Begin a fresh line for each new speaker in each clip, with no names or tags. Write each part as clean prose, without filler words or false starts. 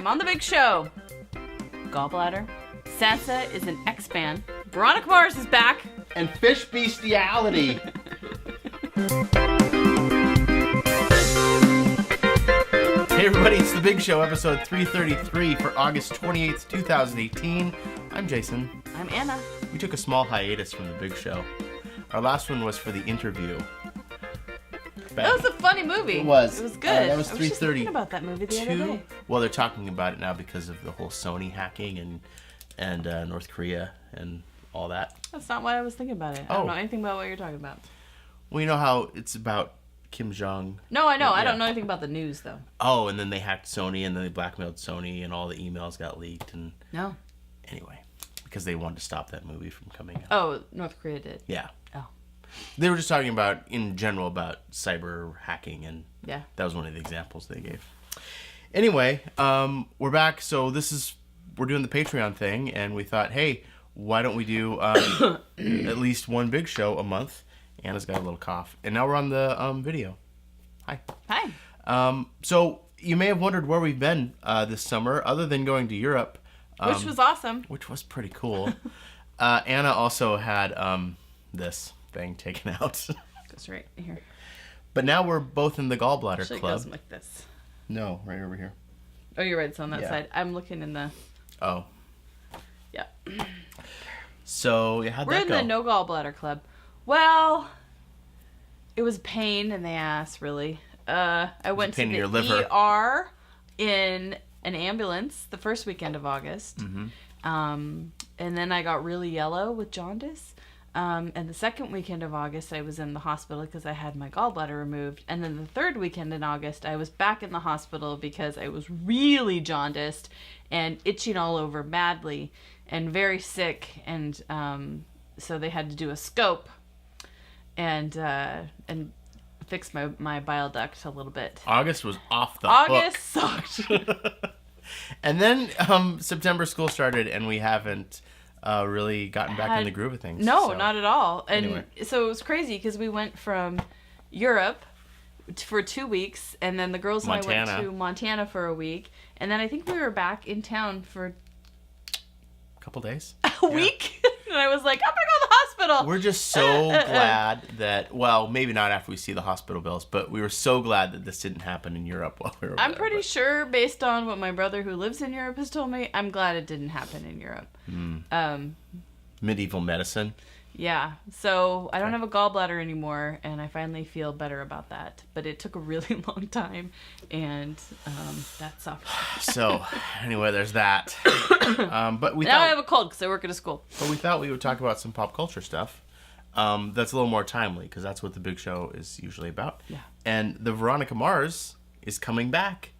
time on the big show. Gallbladder. Sansa is an ex-fan. Veronica Mars is back.
And fish bestiality. Hey everybody, it's The Big Show, episode 333 for August 28th, 2018. I'm Jason.
I'm Anna.
We took a small hiatus from The Big Show. Our last one was for The Interview.
That was a funny movie.
It was.
It was good.
That was 3:30.
I was just thinking about that movie the other day.
Well, they're talking about it now because of the whole Sony hacking and North Korea and all that.
That's not why I was thinking about it. I don't know anything about what you're talking about.
Well, you know how it's about Kim Jong.
No, I know.
Yeah.
I don't know anything about the news, though.
Oh, and then they hacked Sony, and then they blackmailed Sony, and all the emails got leaked. And
No.
anyway, because they wanted to stop that movie from coming out.
Oh, North Korea did.
Yeah.
Oh.
They were just talking about, in general, about cyber hacking, and
Yeah.
that was one of the examples they gave. Anyway, we're back. So we're doing the Patreon thing, and we thought, hey, why don't we do at least one big show a month? Anna's got a little cough. And now we're on the video. Hi.
Hi.
So you may have wondered where we've been this summer, other than going to Europe.
Which was awesome.
Which was pretty cool. Anna also had this thing taken out.
Goes right here.
But now we're both in the Gallbladder
Actually,
Club.
it goes like this.
No, right over here.
Oh, you're right. It's on that
Yeah.
side. I'm looking in the...
Oh.
Yeah.
So, how'd
We're
that
in
go?
the No Gallbladder Club. Well, it was a pain in the ass, really. I went to
pain in
the
your liver.
ER in an ambulance the first weekend of August.
Mm-hmm.
And then I got really yellow with jaundice. And the second weekend of August, I was in the hospital because I had my gallbladder removed. And then the third weekend in August, I was back in the hospital because I was really jaundiced and itching all over badly and very sick. And so they had to do a scope and fix my bile duct a little bit.
August was off the
August
hook.
sucked.
And then September school started, and we haven't really gotten back in the groove of things.
No,
so.
not at all. And
Anyway.
so it was crazy because we went from Europe for 2 weeks, and then the girls and I went to Montana for a week, and then I think we were back in town for
Couple days.
a week. And I was like, I'm gonna go to the hospital.
We're just so glad that, well, maybe not after we see the hospital bills, but we were so glad that this didn't happen in Europe while we were
I'm
there,
pretty sure, based on what my brother who lives in Europe has told me, I'm glad it didn't happen in Europe.
Medieval medicine.
Yeah, so I don't have a gallbladder anymore, and I finally feel better about that. But it took a really long time, and that sucked.
So, anyway, there's that. But we
Now I
thought,
have a cold because I work at a school.
but we thought we would talk about some pop culture stuff. That's a little more timely because that's what the big show is usually about.
Yeah.
And the Veronica Mars is coming back,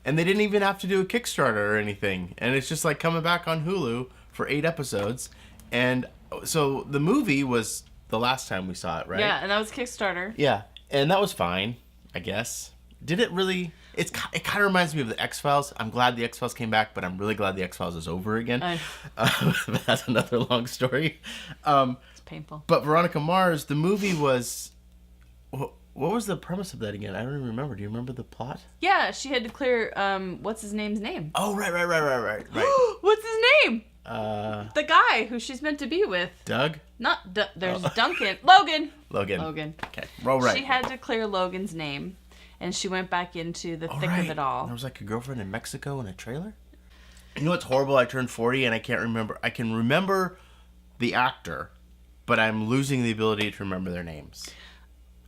and they didn't even have to do a Kickstarter or anything, and it's just like coming back on Hulu for 8 episodes, and so the movie was the last time we saw it, right?
Yeah, and that was Kickstarter.
Yeah, and that was fine, I guess. Did it really? It kind of reminds me of the X-Files. I'm glad the X-Files came back, but I'm really glad the X-Files is over again. That's another long story.
It's painful.
But Veronica Mars, the movie was... What was the premise of that again? I don't even remember. Do you remember the plot?
Yeah, she had to clear, what's his name's name?
Oh, right.
What's his name? The guy who she's meant to be with.
Doug?
Not there's Duncan. Logan.
Logan. Okay. Well, right.
She had to clear Logan's name, and she went back into the thick of it all.
There was like a girlfriend in Mexico in a trailer? You know what's horrible? I turned 40 and I can't remember. I can remember the actor, but I'm losing the ability to remember their names.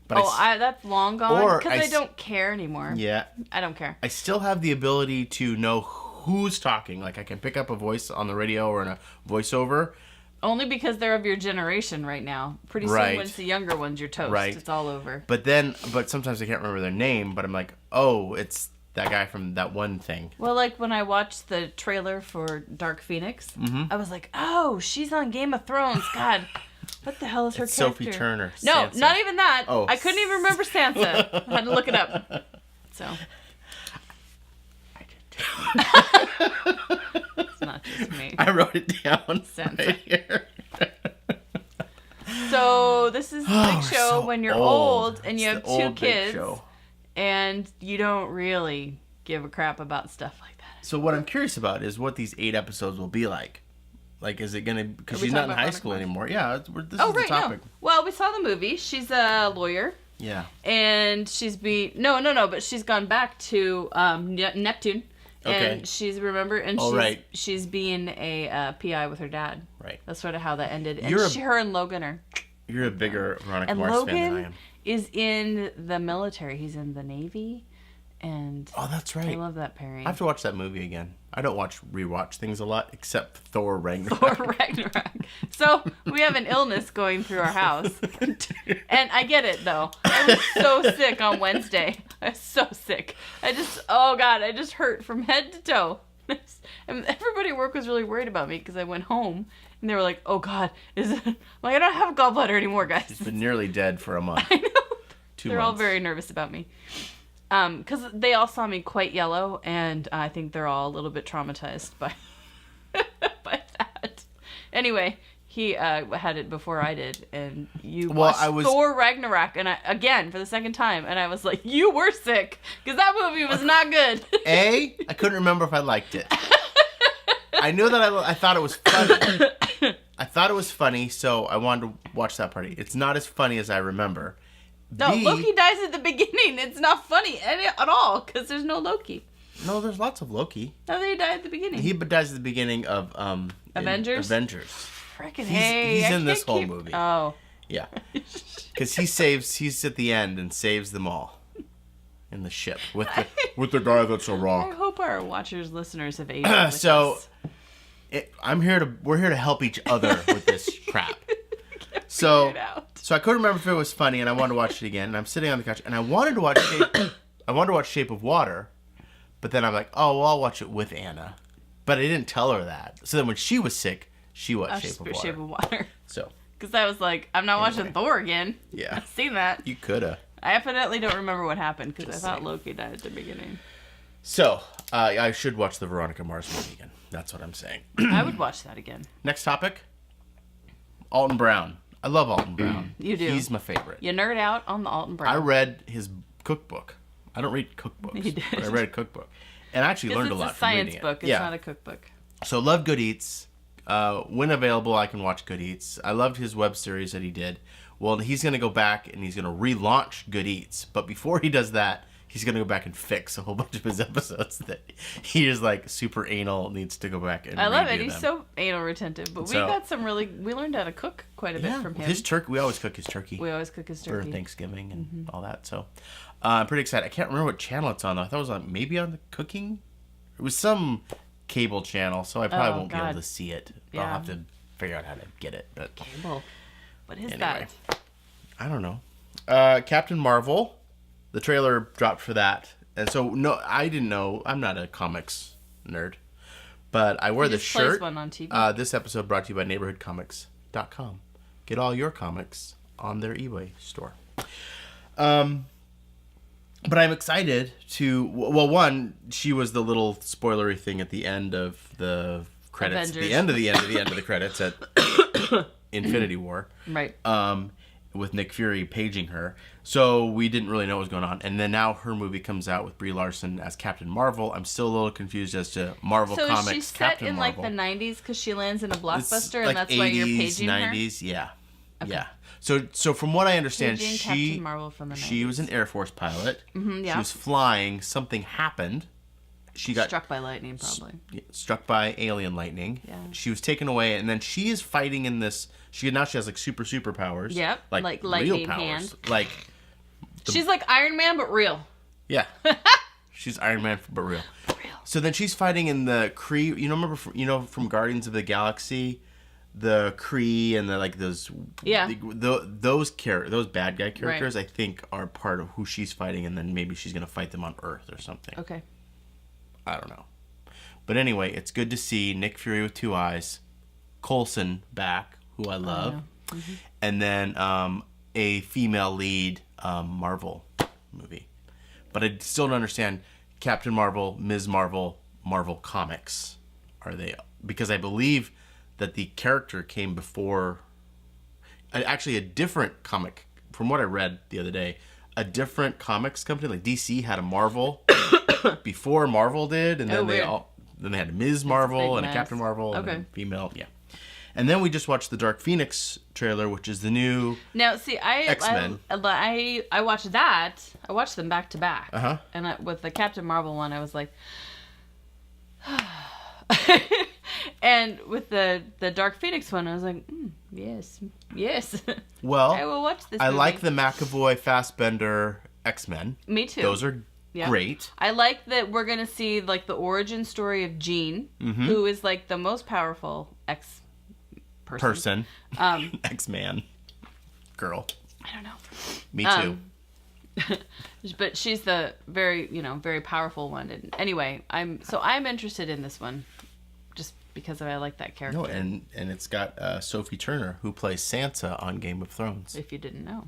But
that's long gone because I
I
don't care anymore.
Yeah.
I don't care.
I still have the ability to know who's talking. Like I can pick up a voice on the radio or in a voiceover.
Only because they're of your generation right now. Pretty soon when it's the younger ones, you're toast.
Right.
It's all over.
But sometimes I can't remember their name, but I'm like, oh, it's that guy from that one thing.
Well, like when I watched the trailer for Dark Phoenix, I was like, oh, she's on Game of Thrones. God, what the hell is her
It's
character?
Sophie Turner.
No,
Sansa.
not even that.
Oh.
I couldn't even remember Sansa. I had to look it up. So.
I did too.
It's not just me.
I wrote it down
Sansa.
right here.
So this is the big
we're
show
so
when you're
old.
old and you
It's
have
the
two
old Big
kids
Show.
and you don't really give a crap about stuff like that
So what I'm curious about is what these 8 episodes will be like. Like, is it going to... Because she's not in high school anymore. Yeah, this is the topic.
No. Well, we saw the movie. She's a lawyer.
Yeah.
And she's been... No, but she's gone back to Neptune.
Okay.
And she's, remember? And she's being a PI with her dad.
Right.
That's sort of how that ended. And her and Logan are...
You're a bigger Veronica Mars fan than I am.
Logan is in the military. He's in the Navy. And
oh, that's right.
I love that pairing.
I have to watch that movie again. I don't rewatch things a lot except Thor Ragnarok.
Thor Ragnarok. So we have an illness going through our house. And I get it, though. I was so sick on Wednesday. I was so sick. I just hurt from head to toe. And everybody at work was really worried about me because I went home. And they were like, oh, God. I'm like, I don't have gallbladder anymore, guys.
She's been nearly dead for a month.
I know.
2
They're
months.
all very nervous about me. Because they all saw me quite yellow, and I think they're all a little bit traumatized by by that. Anyway, he had it before I did, and you watched Thor Ragnarok, and again for the second time, and I was like, you were sick, because that movie was not good.
I couldn't remember if I liked it. I knew that I thought it was funny. I thought it was funny, so I wanted to watch that party. It's not as funny as I remember.
No, Loki dies at the beginning. It's not funny at all because there's no Loki.
No, there's lots of Loki.
No, they die at the beginning.
He dies at the beginning of
Avengers.
Frickin' he's in this whole movie.
Oh,
yeah, because he's at the end and saves them all in the ship with the guy that's a rock.
I hope our watchers, listeners have aged with
so.
us.
We're here to help each other with this crap. So I couldn't remember if it was funny, and I wanted to watch it again. And I'm sitting on the couch, and I wanted to watch Shape of Water, but then I'm like, oh, well, I'll watch it with Anna. But I didn't tell her that. So then when she was sick, she watched Shape of Water. So
because I was like, I'm not watching Thor again.
Yeah,
I've seen that.
You coulda.
I evidently don't remember what happened because I thought Loki died at the beginning.
So I should watch the Veronica Mars movie again. That's what I'm saying.
I would watch that again.
Next topic. Alton Brown. I love Alton Brown.
You do.
He's my favorite.
You nerd out on the Alton Brown.
I read his cookbook. I don't read cookbooks.
He did.
But I read a cookbook. And I actually learned a lot from reading it.
It's a science book. It's not a cookbook.
So love Good Eats. When available, I can watch Good Eats. I loved his web series that he did. Well, he's going to go back and he's going to relaunch Good Eats. But before he does that, he's going to go back and fix a whole bunch of his episodes that he is like super anal, needs to go back and
I love it.
them.
He's so anal retentive. But we learned how to cook quite a bit from him.
His turkey, we always cook his turkey.
For
Thanksgiving and all that. So I'm pretty excited. I can't remember what channel it's on though. I thought it was on maybe on the cooking. It was some cable channel, so I probably won't be able to see it. Yeah. I'll have to figure out how to get it. But
cable. What is that?
I don't know. Captain Marvel. The trailer dropped for that. And so, no, I didn't know. I'm not a comics nerd. But I wear the shirt.
One on TV.
This episode brought to you by neighborhoodcomics.com. Get all your comics on their eBay store. But I'm excited to... Well, one, she was the little spoilery thing at the end of the credits.
Avengers.
The end of the credits at Infinity War.
Right.
With Nick Fury paging her. So we didn't really know what was going on. And then now her movie comes out with Brie Larson as Captain Marvel. I'm still a little confused as to Marvel Comics. So is she set Captain
in
Marvel.
Like the 90s because she lands in a blockbuster
like
and that's
80s,
why you're paging
90s,
her?
Yeah.
Okay.
Yeah. So from what I understand,
Captain Marvel from the 90s.
She was an Air Force pilot.
Mm-hmm, yeah.
She was flying. Something happened. She got
struck by lightning, probably.
Struck by alien lightning.
Yeah.
She was taken away, and then she is fighting in this. She has like super powers.
Yep. Like lightning powers. Hand.
Like.
She's like Iron Man, but real.
Yeah. She's Iron Man, but real. So then she's fighting in the Kree. Remember from Guardians of the Galaxy, the Kree and the like those.
Yeah.
Those bad guy characters, right. I think, are part of who she's fighting, and then maybe she's gonna fight them on Earth or something.
Okay.
I don't know. But anyway, it's good to see Nick Fury with 2 eyes, Coulson back, who I love, and then a female lead Marvel movie. But I still don't understand Captain Marvel, Ms. Marvel, Marvel Comics. Are they? Because I believe that the character came before... Actually, a different comic, from what I read the other day, a different comics company, like DC, had a Marvel... before Marvel did, and then then they had a Ms. Marvel and a
mess.
Captain Marvel and
Okay.
a female. Yeah. And then we just watched the Dark Phoenix trailer, which is the new
Now, see,
X-Men.
I watched that. I watched them back to back.
Uh-huh.
And with the Captain Marvel one, I was like... And with the Dark Phoenix one, I was like, yes.
Well,
I will watch this
I
movie.
like the McAvoy Fassbender X-Men.
Me too.
Those are great.
I like that we're going to see like the origin story of Jean, who is like the most powerful X-person.
X-Man. Girl.
I don't know.
Me too.
But she's the very powerful one. And anyway, I'm interested in this one just because I like that character.
No, and it's got Sophie Turner, who plays Sansa on Game of Thrones.
If you didn't know.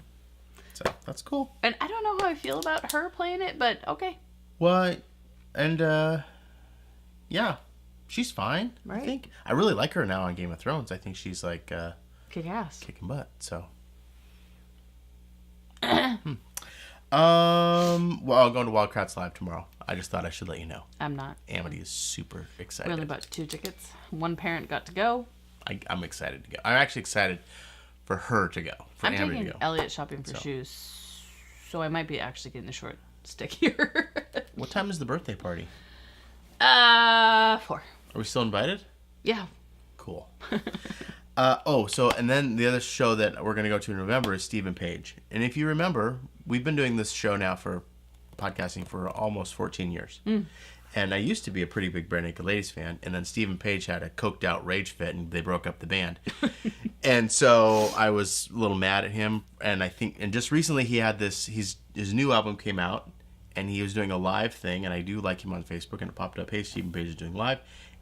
So that's cool.
And I don't know how I feel about her playing it, but okay.
Well, and yeah, she's fine.
Right.
I think I really like her now on Game of Thrones. I think she's like
kick ass,
kicking butt. So. Well, I'm going to Wildcats Live tomorrow. I just thought I should let you know.
I'm not.
Amity is super excited.
We only bought 2 tickets. One parent got to go.
I'm excited to go. I'm actually excited for her to go. For
I'm
Amity
taking
to go.
Elliot shopping for shoes, so I might be actually getting the short stick here.
What time is the birthday party?
4.
Are we still invited?
Yeah.
Cool. And then the other show that we're going to go to in November is Stephen Page. And if you remember, we've been doing this show now for podcasting for almost 14 years. And I used to be a pretty big Bare Naked Ladies fan. And then Stephen Page had a coked out rage fit and they broke up the band. And so I was a little mad at him. And just recently he had his new album came out and he was doing a live thing. And I do like him on Facebook and it popped up, hey, Stephen Page is doing live.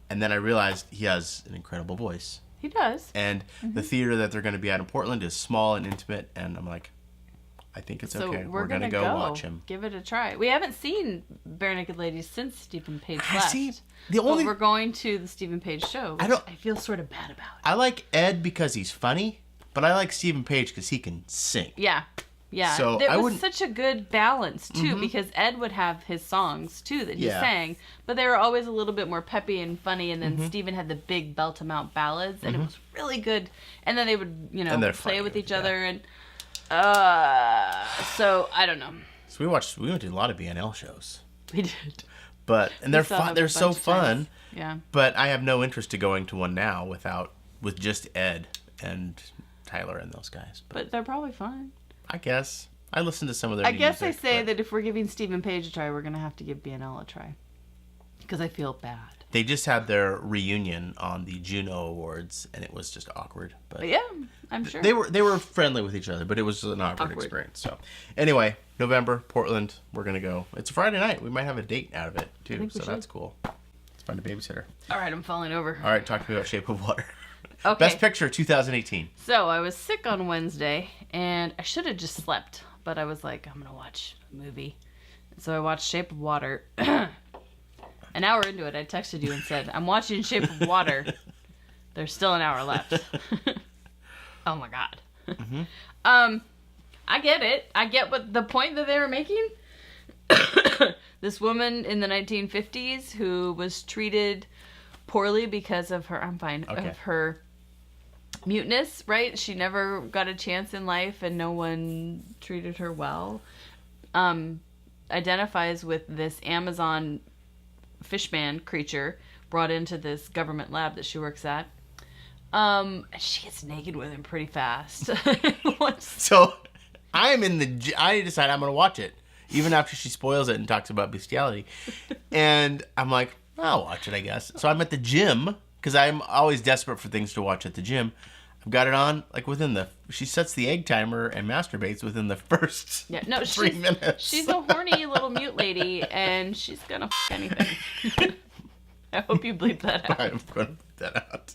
And then I realized he has an incredible voice.
He does.
And the theater that they're going to be at in Portland is small and intimate. And I'm like, I think it's okay.
We're
going to go watch him.
Give it a try. We haven't seen Bare Naked Ladies since Stephen Page left.
But we're
going to the Stephen Page show, which I feel sort of bad about.
I like Ed because he's funny, but I like Stephen Page because he can sing.
Yeah. So it was such a good balance, too, because Ed would have his songs, too, that he sang, but they were always a little bit more peppy and funny, and then Stephen had the big belt-em-out ballads, and it was really good. And then they would, play with each other, and so, I don't know.
So we went to a lot of BNL shows.
We did.
And they're fun. They're so fun.
Yeah.
But I have no interest to going to one now with just Ed and Tyler and those guys.
But they're probably fun.
I guess. I listen to some of their music.
I guess I say that if we're giving Stephen Page a try, we're going to have to give BNL a try. Because I feel bad.
They just had their reunion on the Juno Awards, and it was just awkward. But
yeah, I'm sure.
They were friendly with each other, but it was an awkward experience. So, anyway, November, Portland, we're going to go. It's a Friday night. We might have a date out of it, too. So that's cool. Let's find a babysitter.
All right, I'm falling over.
All right, talk to me about Shape of Water.
Okay.
Best Picture 2018.
So I was sick on Wednesday, and I should have just slept, but I was like, I'm going to watch a movie. So I watched Shape of Water. An hour into it, I texted you and said, I'm watching Shape of Water. There's still an hour left. Oh my God. I get it. I get what the point that they were making. This woman in the 1950s who was treated poorly because of her, of her muteness, right? She never got a chance in life and no one treated her well. Identifies with this Amazon fishman creature brought into this government lab that she works at. She gets naked with him pretty fast.
So I decide I'm going to watch it, even after she spoils it and talks about bestiality. And I'm like, I'll watch it, I guess. So I'm at the gym, because I'm always desperate for things to watch at the gym. I've got it on, like she sets the egg timer and masturbates within the first 3 minutes.
She's a horny little mute lady, and she's going to f*** anything. I hope you bleep that out.
I'm going to bleep that out.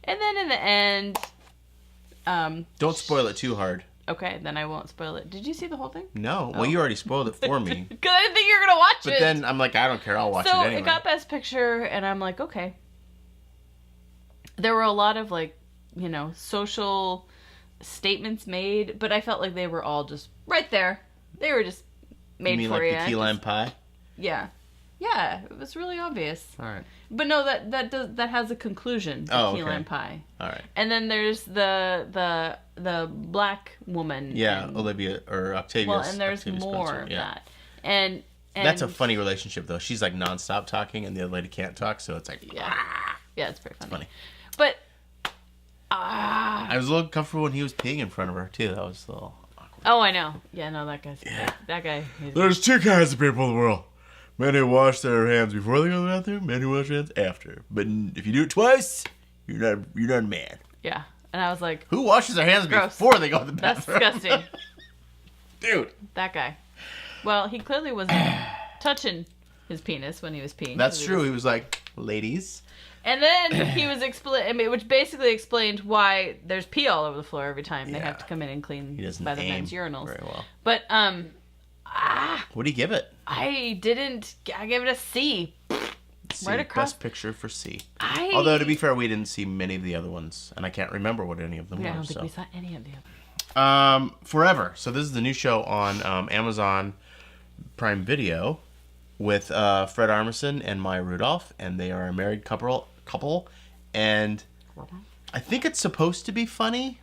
And then in the end...
don't spoil it too hard.
Okay, then I won't spoil it. Did you see the whole thing?
No. Well, you already spoiled it for me.
Because I didn't think you were going to watch it.
But then I'm like, I don't care. I'll watch it anyway.
So it got Best Picture, and I'm like, okay. There were a lot of, social statements made, but I felt like they were all just right there. They were just made for you.
You mean like the key lime pie?
Yeah. Yeah, it was really obvious.
All right.
But no, that has a conclusion. The key lime pie.
All right.
And then there's the black woman.
Yeah,
and,
Octavius.
Well, and there's
Octavius
more
Spencer,
of that. And
that's a funny relationship, though. She's like nonstop talking, and the other lady can't talk, so it's like,
yeah, it's pretty funny.
It's funny.
But
I was a little comfortable when he was peeing in front of her too. That was a little awkward.
Oh, I know. Yeah, no, that guy's that guy.
There's two kinds of people in the world: men who wash their hands before they go to the bathroom, men who wash their hands after. But if you do it twice, you're not a man.
Yeah, and I was like,
who washes their hands before they go to the bathroom?
That's disgusting,
dude.
That guy. Well, he clearly wasn't touching his penis when he was peeing.
That's true. He was like, ladies.
And then he was which basically explained why there's pee all over the floor every time they have to come in and clean by the men's urinals. Very well. But
what do you give it?
I gave it a C.
C.
Right across.
Best picture for C. Although to be fair, we didn't see many of the other ones, and I can't remember what any of them were.
I don't think we saw any of the
others. Forever. So this is the new show on Amazon Prime Video with Fred Armisen and Maya Rudolph, and they are a married couple, and I think it's supposed to be funny,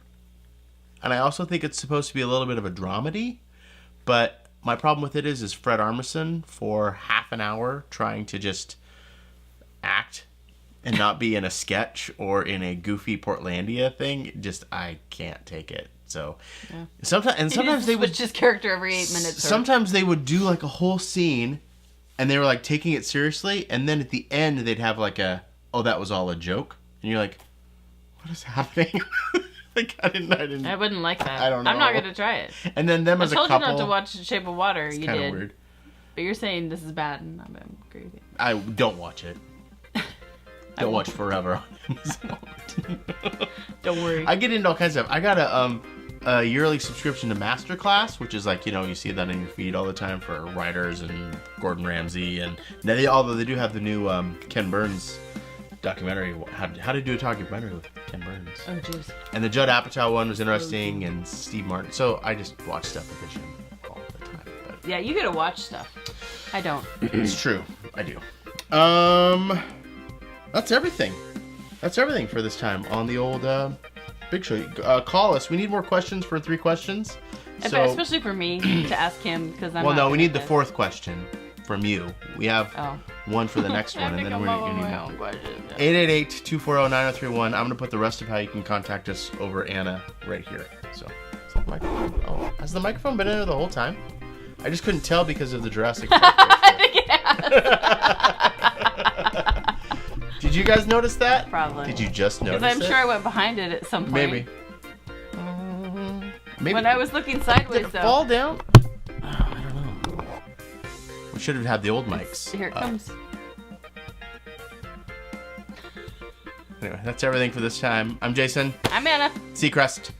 and I also think it's supposed to be a little bit of a dramedy, but my problem with it is Fred Armisen for half an hour trying to just act and not be in a sketch or in a goofy Portlandia thing. Just, I can't take it. So sometimes they would
switch his character every 8 minutes.
Sometimes they would do like a whole scene, and they were like taking it seriously, and then at the end they'd have like that was all a joke, and you're like, what is happening? Like I didn't. I
wouldn't like that.
I don't know.
I'm not gonna try it.
And then them as a couple.
I told you not to watch Shape of Water.
It's
you
did.
Weird. But you're saying this is bad, and I'm agree with you.
I don't watch it. Don't watch Forever.
Don't worry.
I get into all kinds of stuff. I got a yearly subscription to Masterclass, which is like, you see that in your feed all the time for writers and Gordon Ramsay, and although they do have the new Ken Burns documentary, how to do a documentary with Ken Burns.
Oh, jeez.
And the Judd Apatow one was interesting, and Steve Martin. So I just watch stuff with the gym all the time. But
yeah, you gotta watch stuff. I don't.
It's true. I do. That's everything. That's everything for this time on the old Big Show. Call us. We need more questions for 3 questions. So,
especially for me to ask him, because I'm.
Well, no, we need the 4th question from you. We have one for the next one, and then we're going to need more. 888-240-9031. I'm going to put the rest of how you can contact us over Anna right here. So, is that the microphone? Oh, has the microphone been in there the whole time? I just couldn't tell because of the Jurassic Park.
I think it has.
Did you guys notice that?
Probably.
Did you just notice it?
Because I'm sure I went behind it at some point.
Maybe.
When I was looking sideways,
Did it fall down? Oh, I don't know. We should have had the old mics.
Here it comes.
Anyway, that's everything for this time. I'm Jason.
I'm Anna.
Seacrest.